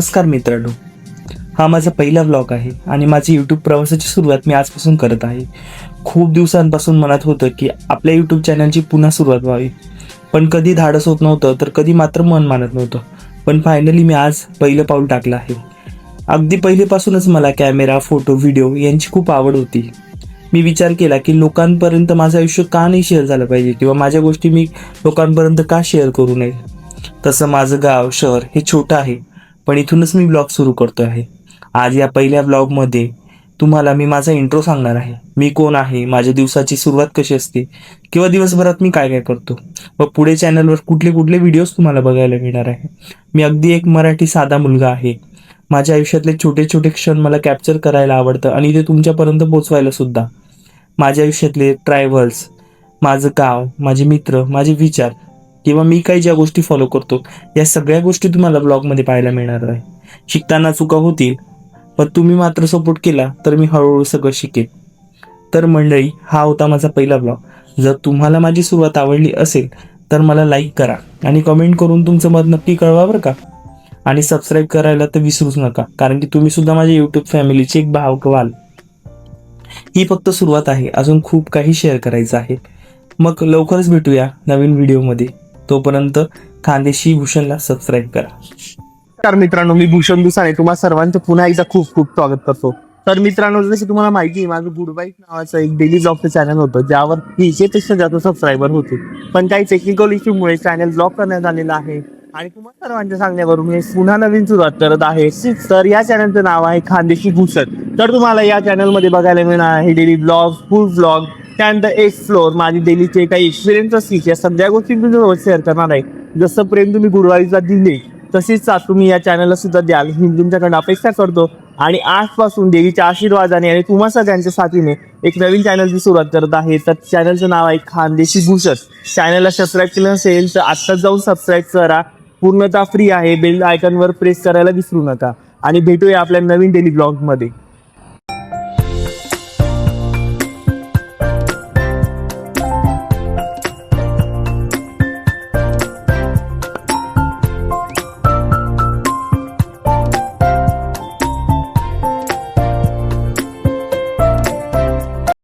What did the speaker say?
नमस्कार मित्रांनो, हा माझा पहिला व्लॉग आहे आणि माझी यूट्यूब प्रवासाची सुरुवात मी आजपासून करत आहे. खूप दिवसांपासून मनात होतं की आपल्या यूट्यूब चॅनलची पुन्हा सुरुवात व्हावी, पण कधी धाडस होत नव्हतं तर कधी मात्र मन मानत नव्हतं. पण फायनली मी आज पहिलं पाऊल टाकलं आहे. अगदी पहिलेपासूनच मला कॅमेरा, फोटो, व्हिडिओ यांची खूप आवड होती. मी विचार केला की लोकांपर्यंत माझं आयुष्य का नाही शेअर झालं पाहिजे किंवा माझ्या गोष्टी मी लोकांपर्यंत का शेअर करू नये. तसं माझं गाव, शहर हे छोटं आहे, पण इथूनच मी ब्लॉग सुरू करतो आहे. आज या पहिल्या ब्लॉगमध्ये तुम्हाला मी माझा इंट्रो सांगणार आहे. मी कोण आहे, माझ्या दिवसाची सुरुवात कशी असते किंवा दिवसभरात मी काय काय करतो व पुढे चॅनलवर कुठले कुठले व्हिडिओज तुम्हाला बघायला मिळणार आहे. मी अगदी एक मराठी साधा मुलगा आहे. माझ्या आयुष्यातले छोटे छोटे क्षण मला कॅप्चर करायला आवडतं आणि ते तुमच्यापर्यंत पोहोचवायला सुद्धा. माझ्या आयुष्यातले ट्रॅव्हल्स, माझं गाव, माझे मित्र, माझे विचार किंवा मी काही ज्या गोष्टी फॉलो करतो या सगळ्या गोष्टी तुम्हाला ब्लॉगमध्ये पाहायला मिळणार आहे. शिकताना चुका होतील, पण तुम्ही मात्र सपोर्ट केला तर मी हळूहळू सगळं शिकेन. तर मंडळी, हा होता माझा पहिला ब्लॉग. जर तुम्हाला माझी सुरुवात आवडली असेल तर मला लाईक करा आणि कमेंट करून तुमचं मत नक्की कळवा बरं का. आणि सबस्क्राईब करायला तर विसरूच नका, कारण की तुम्ही सुद्धा माझ्या यूट्यूब फॅमिलीचे एक भाग व्हाल. ही फक्त सुरुवात आहे, अजून खूप काही शेअर करायचं आहे. मग लवकरच भेटूया नवीन व्हिडिओमध्ये. तोपर्यंत खानदेशी भूषणला सबस्क्राईब करा. नमस्कार मित्रांनो, मी भूषण दुसाने तुम्हा सर्वांचं पुन्हा एकदा खूप खूप स्वागत करतो. तर मित्रांनो, जसं तुम्हाला माहिती आहे, माझं गुड बाईक नावाचं एक डेली ब्लॉगचं चॅनल होतं, ज्यावर 300पेक्षा जास्त सबस्क्रायबर होते. पण काही टेक्निकल इश्यूमुळे चॅनल ब्लॉक करण्यात आलेलं आहे आणि तुम्हा सर्वांच्या सांगण्यावरून मी पुन्हा नवीन सुरुवात करत आहे. तर या चॅनलचं नाव आहे खानदेशी भूषण. तर तुम्हाला या चॅनलमध्ये बघायला मिळणार आहे डेली ब्लॉग, फुल ब्लॉग, त्यानंतर एक्सप्लोर, माझी डेलीचे काही एक्सपिरियन्स असतील या सगळ्या गोष्टी तुमच्यासोबत शेअर करणार आहे. जसं प्रेम तुम्ही गुरुवारीला दिले तसेच साथ तुम्ही या चॅनलला सुद्धा द्याल ही तुमच्याकडून अपेक्षा करतो. आणि आजपासून देवीच्या आशीर्वादाने आणि तुम्हा सगळ्यांच्या साथीने एक नवीन चॅनलची सुरुवात करत आहे. तर चॅनलचं नाव आहे खानदेशी भूषण. चॅनलला सबस्क्राईब केलं नसेल तर आत्ताच जाऊन सबस्क्राईब करा, पूर्णतः फ्री आहे. बेल आयकॉनवर प्रेस करायला विसरू नका आणि भेटूया आपल्या नवीन डेली ब्लॉगमध्ये.